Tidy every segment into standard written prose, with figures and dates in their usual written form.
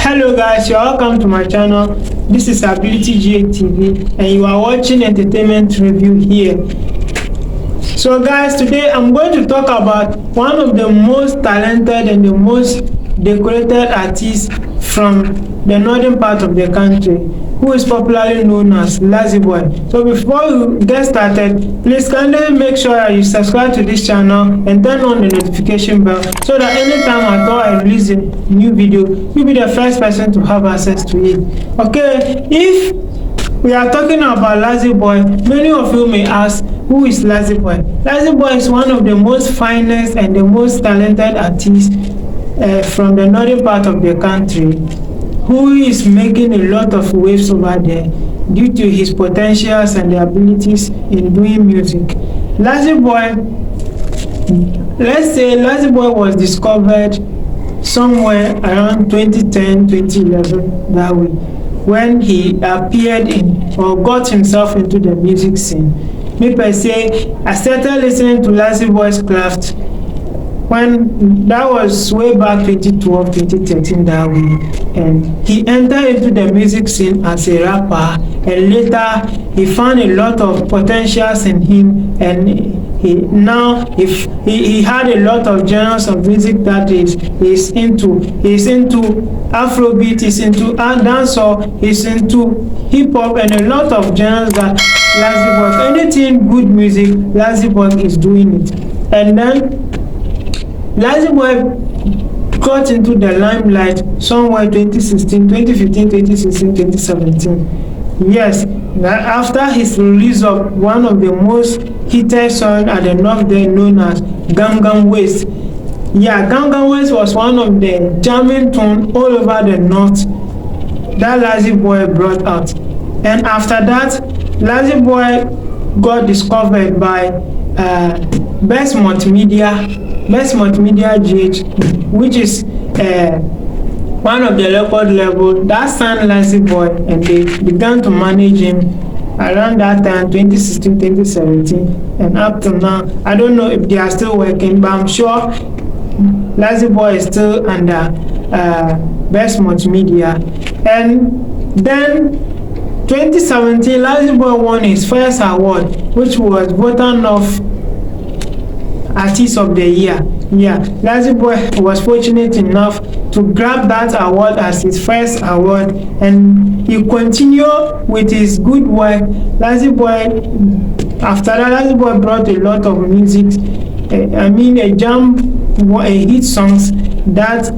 Hello guys, you're welcome to my channel. This is Ability GA TV and you are watching entertainment review here. So guys, today I'm going to talk about one of the most talented and the most decorated artists from the northern part of the country, who is popularly known as Lazzybwoy. So before we get started, please kindly make sure that you subscribe to this channel and turn on the notification bell so that anytime I release a new video, you'll be the first person to have access to it. Okay, if we are talking about Lazzybwoy, many of you may ask, who is Lazzybwoy? Lazzybwoy is one of the most finest and the most talented artists from the northern part of the country, who is making a lot of waves over there due to his potentials and the abilities in doing music. Lazzybwoy, let's say Lazzybwoy was discovered somewhere around 2010, 2011, that way, when he appeared in or got himself into the music scene. Me per se, I started listening to Lazzybwoy's craft when that was way back 2012, 2013 that way, and he entered into the music scene as a rapper, and later he found a lot of potentials in him, and he had a lot of genres of music that he's into. He's into Afrobeat, he's into dancehall, he's into hip hop, and a lot of genres that Lazzybwoy, anything good music, Lazzybwoy is doing it. And then Lazzybwoy got into the limelight somewhere 2016, 2015, 2016, 2017. Yes, after his release of one of the most heated songs at the north there known as Gadam. Yeah, Gadam was one of the jamming tone all over the north that Lazzybwoy brought out. And after that, Lazzybwoy got discovered by Best Multimedia GH, which is one of the record label that signed Lazzybwoy, and they began to manage him around that time, 2016, 2017, and up to now. I don't know if they are still working, but I'm sure Lazzybwoy is still under Best Multimedia. And then 2017, Lazzybwoy won his first award, which was Voter North Artist of the Year. Yeah, Lazzybwoy was fortunate enough to grab that award as his first award, and he continued with his good work. Lazzybwoy, after that, Lazzybwoy brought a lot of music. Hit songs that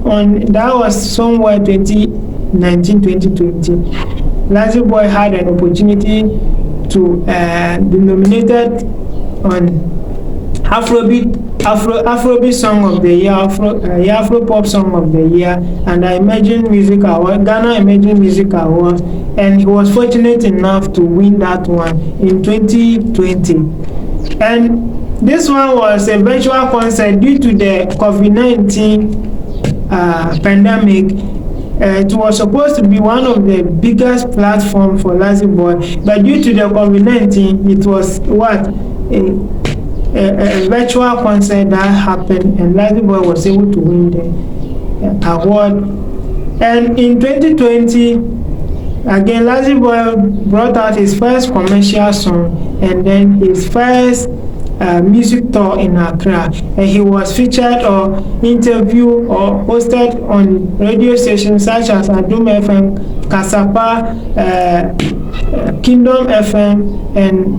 was somewhere 2019, 2020. Lazzybwoy had an opportunity to be nominated on Afrobeat Song of the Year, Afro Pop Song of the Year, and the Emerging Music Award, Ghana Emerging Music Award, and he was fortunate enough to win that one in 2020. And this one was a virtual concert due to the COVID-19 pandemic. It was supposed to be one of the biggest platforms for Lazzybwoy, but due to the COVID-19, it was a virtual concert that happened, and Lazzybwoy was able to win the award. And in 2020, again, Lazzybwoy brought out his first commercial song and then his first music tour in Accra, and he was featured or interviewed or hosted on radio stations such as NDUMA FM, Kasapa, Kingdom FM, and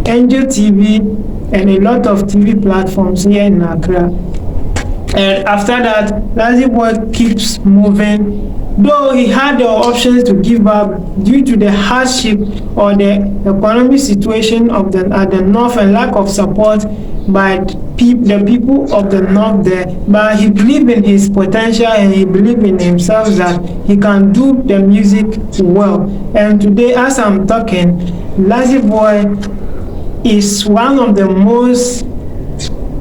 Angel TV, and a lot of TV platforms here in Accra. And after that, Lazzybwoy keeps moving, though he had the options to give up due to the hardship or the economic situation of the north and lack of support by the people of the north there. But he believed in his potential, and he believed in himself that he can do the music well. And today, as I'm talking, Lazzybwoy is one of the most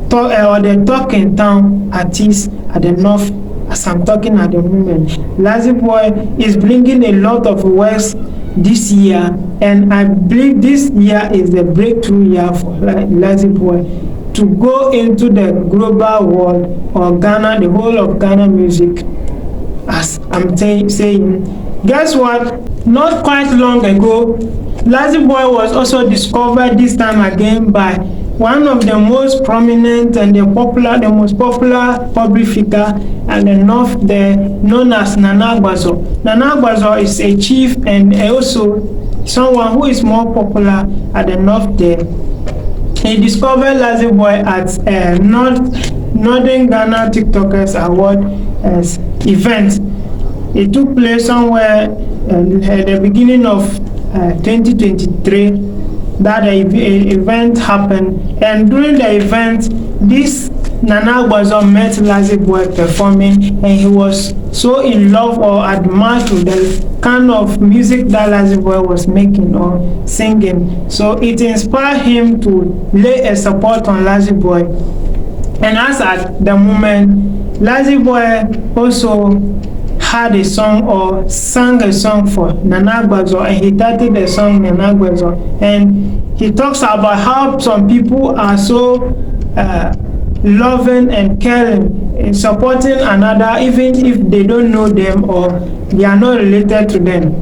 the talk in town artists at the north as I'm talking at the moment. Lazzybwoy is bringing a lot of works this year, and I believe this year is the breakthrough year for Lazzybwoy to go into the global world or Ghana, the whole of Ghana music as I'm saying. Guess what? Not quite long ago, Lazzybwoy was also discovered this time again by one of the most prominent and the most popular public figure at the north there, known as Nana Agbazo. Nana Agbazo is a chief and also someone who is more popular at the north there. He discovered Lazzybwoy at Northern Ghana TikTokers Award event. It took place somewhere at the beginning of 2023. That event happened, and during the event, this Nana Agbazo met Lazzybwoy performing, and he was so in love or admired with the kind of music that Lazzybwoy was making or singing. So it inspired him to lay a support on Lazzybwoy. And as at the moment, Lazzybwoy also had a song or sang a song for Nana Agbazo, and he titled the song Nana Agbazo. And he talks about how some people are so loving and caring in supporting another, even if they don't know them or they are not related to them.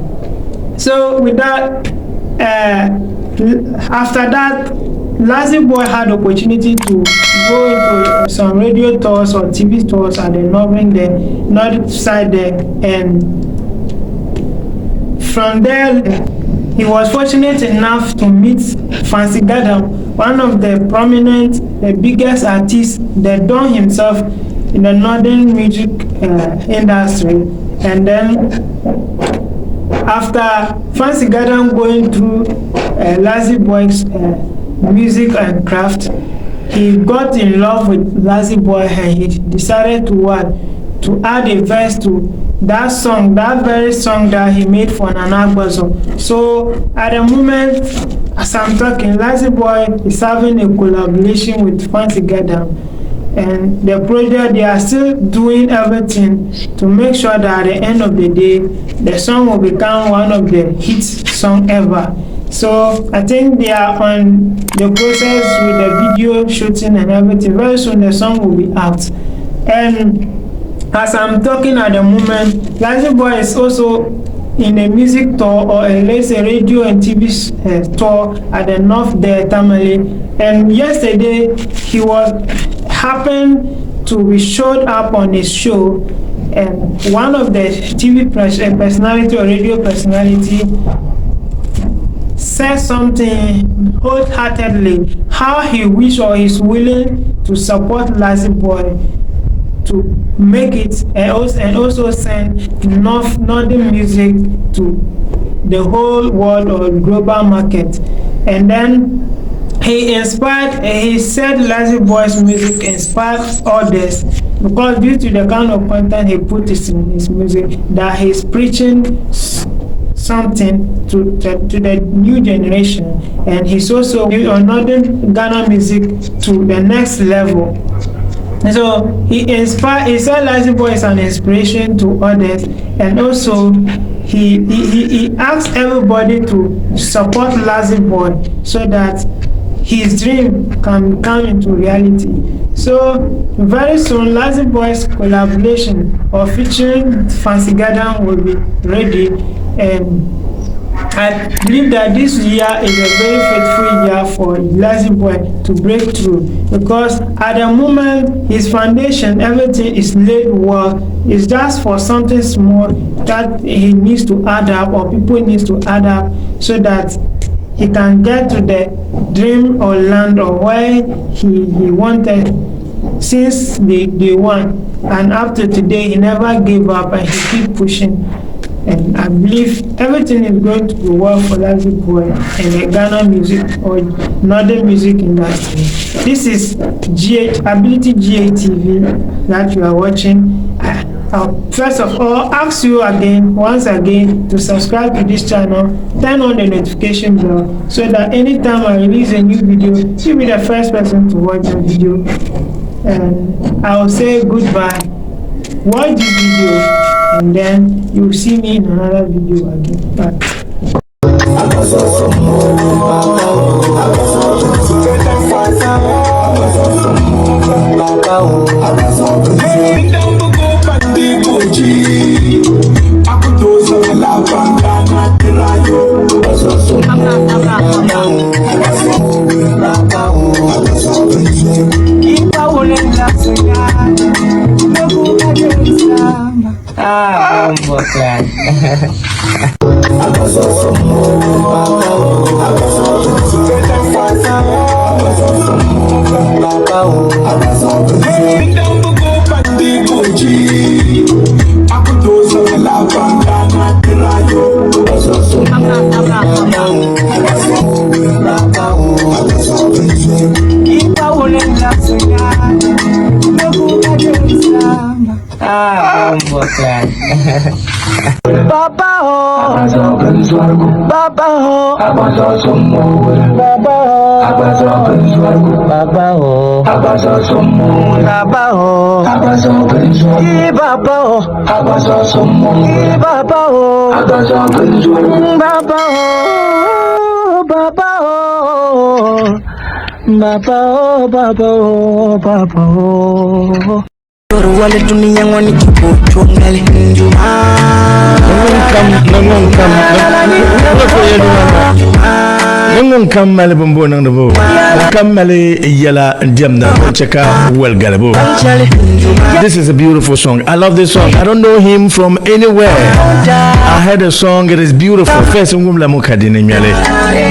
So with that, after that, Lazzybwoy had opportunity to go into some radio tours or TV tours at the north side there, and from there he was fortunate enough to meet Fancy Gadam, one of the prominent, the biggest artists, the Don himself in the northern music industry. And then after Fancy Gadam going through Lazzybwoy's music and craft, he got in love with Lazzybwoy, and he decided to add a verse to that song, that very song that he made for Nana Agbazo. So at the moment, as I'm talking, Lazzybwoy is having a collaboration with Fancy Gadam, and the project, they are still doing everything to make sure that at the end of the day, the song will become one of the hit songs ever. So I think they are on the process with the video shooting and everything. Very soon the song will be out. And as I'm talking at the moment, Lazzybwoy is also in a music tour, or let's say radio and TV tour at the north there, Tamale. And yesterday he happened to be showed up on his show, and one of the TV personality or radio personality said something wholeheartedly, how he wish or is willing to support Lazzybwoy to make it and also send northern music to the whole world or global market. And then he said Lazzybwoy's music inspired others, because due to the kind of content he put in his music, that he's preaching something to the new generation, and he's also on northern Ghana music to the next level. And so he said Lazzybwoy is an inspiration to others, and also he asked everybody to support Lazzybwoy so that his dream can come into reality. So very soon Lazzybwoy's collaboration or featuring Fancy Gadam will be ready, and I believe that this year is a very faithful year for Lazzybwoy to break through, because at the moment his foundation, everything is laid well. It's just for something small that he needs to add up, or people needs to add up, so that he can get to the dream or land or where he wanted since day one, and up to today he never gave up and he keep pushing. And I believe everything is going to go well for Lazzybwoy and the Ghana music or northern music industry. This is Ability GA TV that you are watching. I'll first of all ask you once again to subscribe to this channel, turn on the notification bell, so that anytime I release a new video, you'll be the first person to watch the video. And I'll say goodbye. Watch this video, and then you'll see me in another video again. Bye. Hey, Wale dunia ngoni kipochongale NDUMA Ngon kammale bombo nang debo kammale yala diamna cheka well galebo. This is a beautiful song. I love this song. I don't know him from anywhere. I heard a song, it is beautiful. First ngum la mukadine miale.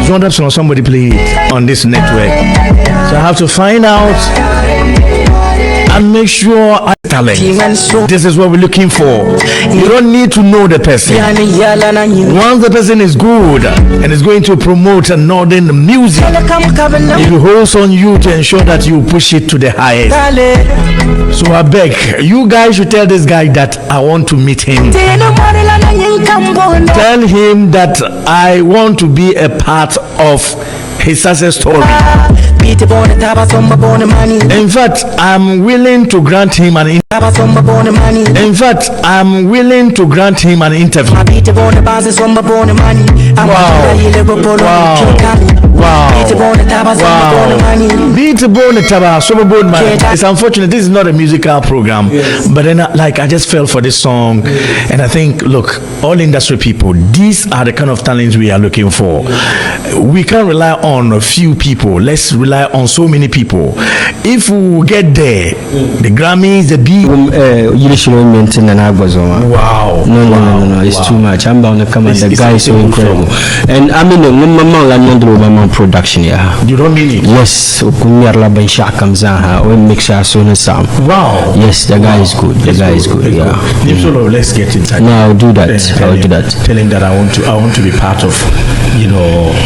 Zonda song somebody play it on this network. So I have to find out and make sure I talent. This is what we're looking for. You don't need to know the person. Once the person is good and is going to promote northern music, it holds on you to ensure that you push it to the highest. So I beg, you guys should tell this guy that I want to meet him. Tell him that I want to be a part of his success story. In fact, I'm willing to grant him an interview. It's unfortunate this is not a musical program, but then like I just fell for this song, and I think, look, all industry people, these are the kind of talents we are looking for. We can't rely on a few people. Let's rely on so many people. If we get there, the Grammys, the B. Wow. No, it's too much. I'm bound to come and the guy is so incredible. And I mean, my production, yeah. You don't mean it? Yes. Wow. Yes, the guy is good. The guy is good. Yeah. Let's get inside. No, I'll do that. I'll do that. Tell him that I want to be part of,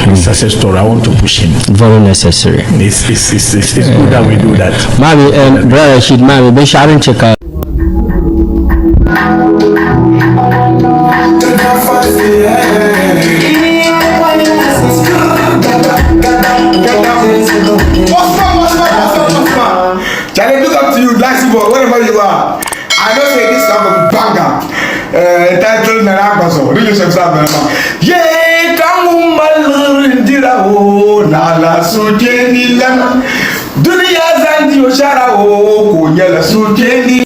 his success story. I want to push him. Very necessary. It's good that we do that. Mommy and brother, she'd marry. Be sure and check out. Charlie, look up to you, Lazzybwoy, wherever you are. I know say this song of banger. Title Narabaso. Really some song. Yeah, come on, Dira, oh, Nala Sujeni Lama. Dunia Zanti Oshara, oh, Kunyala Sujeni.